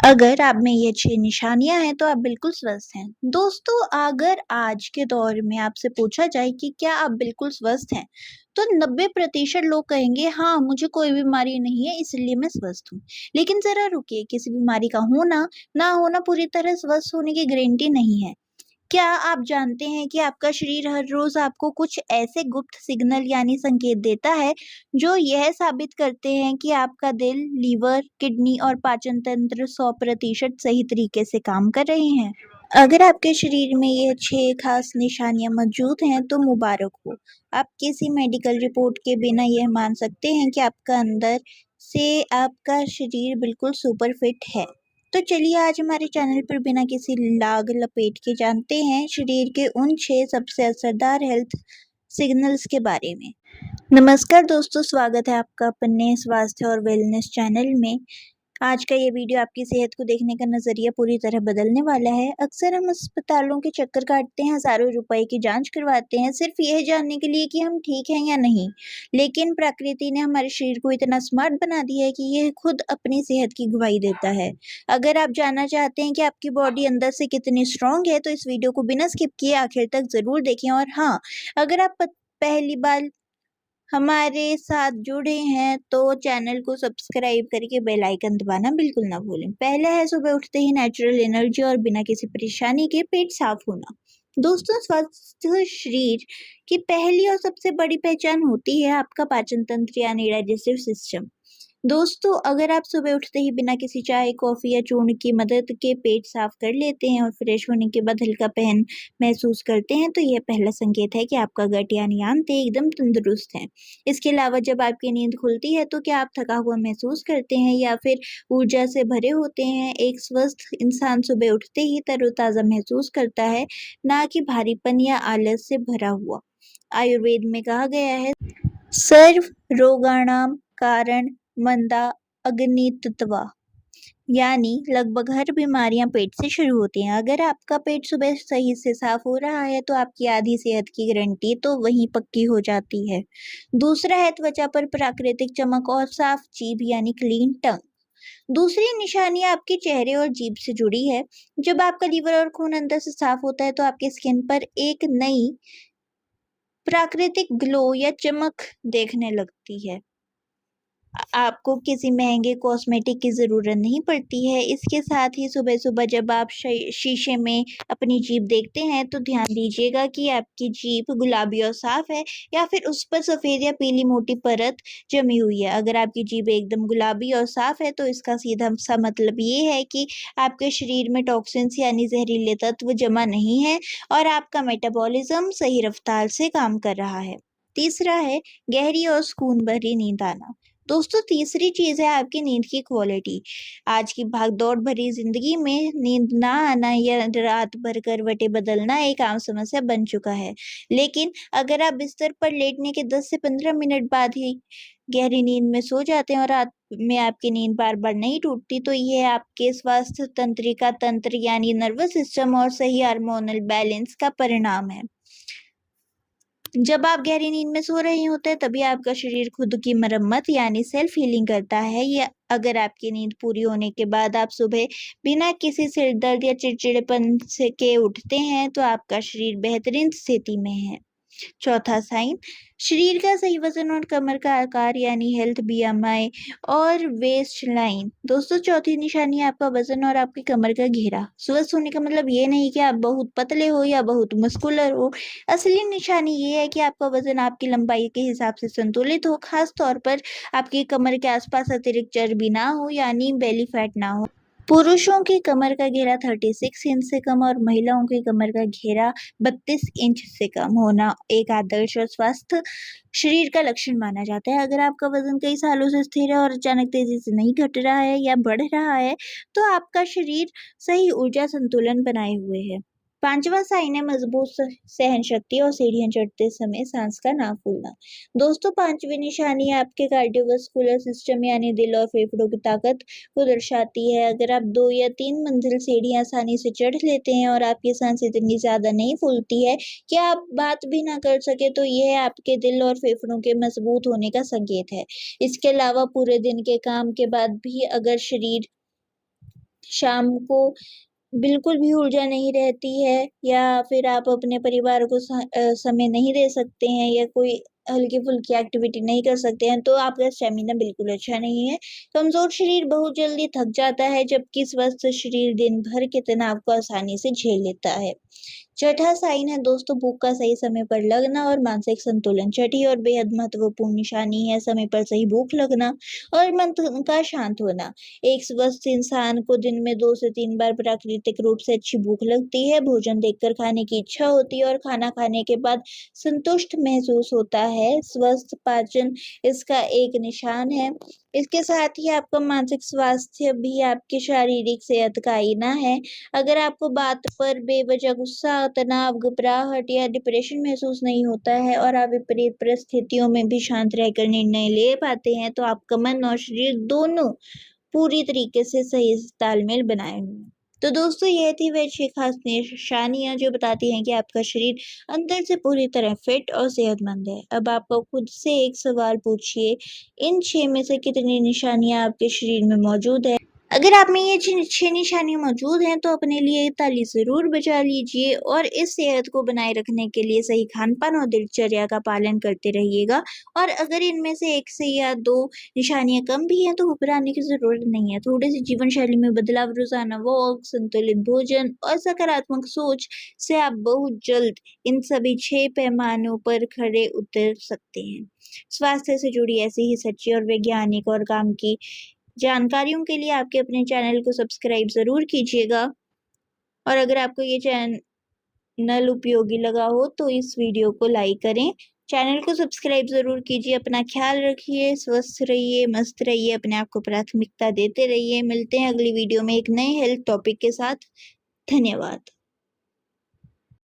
अगर आप में ये 6 निशानियाँ हैं तो आप बिल्कुल स्वस्थ हैं। दोस्तों, अगर आज के दौर में आपसे पूछा जाए कि क्या आप बिल्कुल स्वस्थ हैं, तो 90% लोग कहेंगे हाँ, मुझे कोई बीमारी नहीं है इसलिए मैं स्वस्थ हूँ। लेकिन ज़रा रुकिए, किसी बीमारी का होना, ना होना पूरी तरह स्वस्थ होने की गारंटी नहीं है। क्या आप जानते हैं कि आपका शरीर हर रोज आपको कुछ ऐसे गुप्त सिग्नल यानी संकेत देता है जो यह साबित करते हैं कि आपका दिल, लीवर, किडनी और पाचन तंत्र 100% सही तरीके से काम कर रहे हैं। अगर आपके शरीर में ये 6 खास निशानियां मौजूद हैं तो मुबारक हो। आप किसी मेडिकल रिपोर्ट के बिना यह मान सकते हैं कि आपका अंदर से आपका शरीर बिल्कुल सुपर फिट है। तो चलिए आज हमारे चैनल पर बिना किसी लाग लपेट के जानते हैं शरीर के उन 6 सबसे असरदार हेल्थ सिग्नल्स के बारे में। नमस्कार दोस्तों, स्वागत है आपका अपने स्वास्थ्य और वेलनेस चैनल में। आज का ये वीडियो आपकी सेहत को देखने का नज़रिया पूरी तरह बदलने वाला है। अक्सर हम अस्पतालों के चक्कर काटते हैं, हज़ारों रुपए की जांच करवाते हैं, सिर्फ यह जानने के लिए कि हम ठीक हैं या नहीं। लेकिन प्रकृति ने हमारे शरीर को इतना स्मार्ट बना दिया है कि यह खुद अपनी सेहत की गवाही देता है। अगर आप जानना चाहते हैं कि आपकी बॉडी अंदर से कितनी स्ट्रांग है, तो इस वीडियो को बिना स्किप किए आखिर तक ज़रूर देखें। और हाँ, अगर आप पहली बार हमारे साथ जुड़े हैं तो चैनल को सब्सक्राइब करके बेल आइकन दबाना बिल्कुल ना भूलें। पहला है सुबह उठते ही नेचुरल एनर्जी और बिना किसी परेशानी के पेट साफ होना। दोस्तों, स्वस्थ शरीर की पहली और सबसे बड़ी पहचान होती है आपका पाचन तंत्र यानी डाइजेस्टिव सिस्टम। दोस्तों, अगर आप सुबह उठते ही बिना किसी चाय, कॉफी या चूर्ण की मदद के पेट साफ कर लेते हैं और फ्रेश होने के बाद हल्कापन महसूस करते हैं, तो यह पहला संकेत है कि आपका गट यानी आंतें एकदम तंदुरुस्त हैं। इसके अलावा जब आपकी नींद खुलती है तो क्या आप थका हुआ महसूस करते हैं या फिर ऊर्जा से भरे होते हैं? एक स्वस्थ इंसान सुबह उठते ही तरोताज़ा महसूस करता है, ना कि भारीपन या आलस से भरा हुआ। आयुर्वेद में कहा गया है, सर्व रोगाणाम कारण मंदा अग्नितत्वा, यानी लगभग हर बीमारियां पेट से शुरू होती हैं। अगर आपका पेट सुबह सही से साफ हो रहा है तो आपकी आधी सेहत की गारंटी तो वहीं पक्की हो जाती है। दूसरा है त्वचा पर प्राकृतिक चमक और साफ जीभ यानी क्लीन टंग। दूसरी निशानी आपके चेहरे और जीभ से जुड़ी है। जब आपका लीवर और खून अंदर से साफ होता है तो आपके स्किन पर एक नई प्राकृतिक ग्लो या चमक देखने लगती है। आपको किसी महंगे कॉस्मेटिक की ज़रूरत नहीं पड़ती है। इसके साथ ही सुबह-सुबह जब आप शीशे में अपनी जीभ देखते हैं तो ध्यान दीजिएगा कि आपकी जीभ गुलाबी और साफ है या फिर उस पर सफ़ेद या पीली मोटी परत जमी हुई है। अगर आपकी जीभ एकदम गुलाबी और साफ है तो इसका सीधा-सा मतलब ये है कि आपके शरीर में टॉक्सिन्स यानी जहरीले तत्व जमा नहीं है और आपका मेटाबॉलिज़्म सही रफ्तार से काम कर रहा है। तीसरा है गहरी और सुकून भरी नींद आना। दोस्तों, तीसरी चीज़ है आपकी नींद की क्वालिटी। आज की भाग-दौड़ भरी ज़िंदगी में नींद ना आना या रात भर करवटें बदलना एक आम समस्या बन चुका है। लेकिन अगर आप बिस्तर पर लेटने के 10 से 15 मिनट बाद ही गहरी नींद में सो जाते हैं और रात में आपकी नींद बार-बार नहीं टूटती, तो ये आपके स्वास्थ्य तंत्रिका तंत्र यानी नर्वस सिस्टम और सही हार्मोनल बैलेंस का परिणाम है। जब आप गहरी नींद में सो रहे होते हैं तभी आपका शरीर खुद की मरम्मत यानी सेल्फ हीलिंग करता है। या अगर आपकी नींद पूरी होने के बाद आप सुबह बिना किसी सिर दर्द या चिड़चिड़ेपन से के उठते हैं तो आपका शरीर बेहतरीन स्थिति में है। चौथा साइन, शरीर का सही वजन और कमर का आकार यानी हेल्थ बीएमआई और वेस्ट लाइन। दोस्तों, चौथी निशानी है आपका वजन और आपकी कमर का घेरा। स्वस्थ होने का मतलब ये नहीं कि आप बहुत पतले हो या बहुत मस्कुलर हो। असली निशानी ये है कि आपका वजन आपकी लंबाई के हिसाब से संतुलित हो, खास तौर पर आपकी कमर के आसपास अतिरिक्त चर्बी ना हो यानी बेली फैट ना हो। पुरुषों की कमर का घेरा 36 इंच से कम और महिलाओं की कमर का घेरा 32 इंच से कम होना एक आदर्श और स्वस्थ शरीर का लक्षण माना जाता है। अगर आपका वजन कई सालों से स्थिर है और अचानक तेजी से नहीं घट रहा है या बढ़ रहा है, तो आपका शरीर सही ऊर्जा संतुलन बनाए हुए है। पांचवा साइन है मजबूत सहन शक्ति और सीढ़ियां चढ़ते समय सांस का ना फूलना। दोस्तों, पांचवी निशानी आपके कार्डियोवास्कुलर सिस्टम यानी दिल और फेफड़ों की ताकत को दर्शाती है। अगर आप 2 या 3 मंजिल सीढ़ियां आसानी से चढ़ लेते हैं और आपकी सांस इतनी ज़्यादा नहीं फूलती है कि आप बात भी ना कर सके, तो यह आपके दिल और फेफड़ों के मजबूत होने का संकेत है। इसके अलावा पूरे दिन के काम के बाद भी अगर शरीर शाम को बिल्कुल भी ऊर्जा नहीं रहती है, या फिर आप अपने परिवार को समय नहीं दे सकते हैं, या कोई हल्की-फुल्की एक्टिविटी नहीं कर सकते हैं, तो आपका स्टैमिना बिल्कुल अच्छा नहीं है। कमज़ोर शरीर बहुत जल्दी थक जाता है, जबकि स्वस्थ शरीर दिन भर के तनाव को आसानी से झेल लेता है। छठा साइन है दोस्तों, भूख का सही समय पर लगना और मानसिक संतुलन। छठी और बेहद महत्वपूर्ण निशानी है समय पर सही भूख लगना और मन का शांत होना। एक स्वस्थ इंसान को दिन में 2 से 3 बार प्राकृतिक रूप से अच्छी भूख लगती है, भोजन देखकर खाने की इच्छा होती है और खाना खाने के बाद संतुष्ट महसूस होता है। स्वस्थ पाचन इसका एक निशान है। इसके साथ ही आपका मानसिक स्वास्थ्य भी आपकी शारीरिक सेहत का आईना है। अगर आपको बात पर बेवजह गुस्सा, तनाव, घबराहट या डिप्रेशन महसूस नहीं होता है और आप विपरीत परिस्थितियों में भी शांत रहकर निर्णय ले पाते हैं, तो आपका मन और शरीर दोनों पूरी तरीके से सही तालमेल बनाए हुए हैं। तो दोस्तों, ये थी वह 6 खास निशानियाँ जो बताती हैं कि आपका शरीर अंदर से पूरी तरह फिट और सेहतमंद है। अब आप खुद से एक सवाल पूछिए, इन 6 में से कितनी निशानियाँ आपके शरीर में मौजूद है? अगर आप में ये 6 निशानियाँ मौजूद हैं, तो अपने लिए ताली ज़रूर बजा लीजिए और इस सेहत को बनाए रखने के लिए सही खान-पान और दिनचर्या का पालन करते रहिएगा। और अगर इनमें से 1 से या 2 निशानियाँ कम भी हैं, तो घबराने की ज़रूरत नहीं है। थोड़ी-सी जीवन शैली में बदलाव, रोज़ाना वॉक, संतुलित भोजन और सकारात्मक सोच से आप बहुत जल्द इन सभी 6 पैमानों पर खरे उतर सकते हैं। स्वास्थ्य से जुड़ी ऐसी ही सच्ची और वैज्ञानिक और काम की जानकारियों के लिए आपके अपने चैनल को सब्सक्राइब ज़रूर कीजिएगा। और अगर आपको ये चैनल उपयोगी लगा हो, तो इस वीडियो को लाइक करें। चैनल को सब्सक्राइब ज़रूर कीजिए। अपना ख्याल रखिए, स्वस्थ रहिए, मस्त रहिए, अपने आप को प्राथमिकता देते रहिए। मिलते हैं अगली वीडियो में एक नए हेल्थ टॉपिक के साथ। धन्यवाद।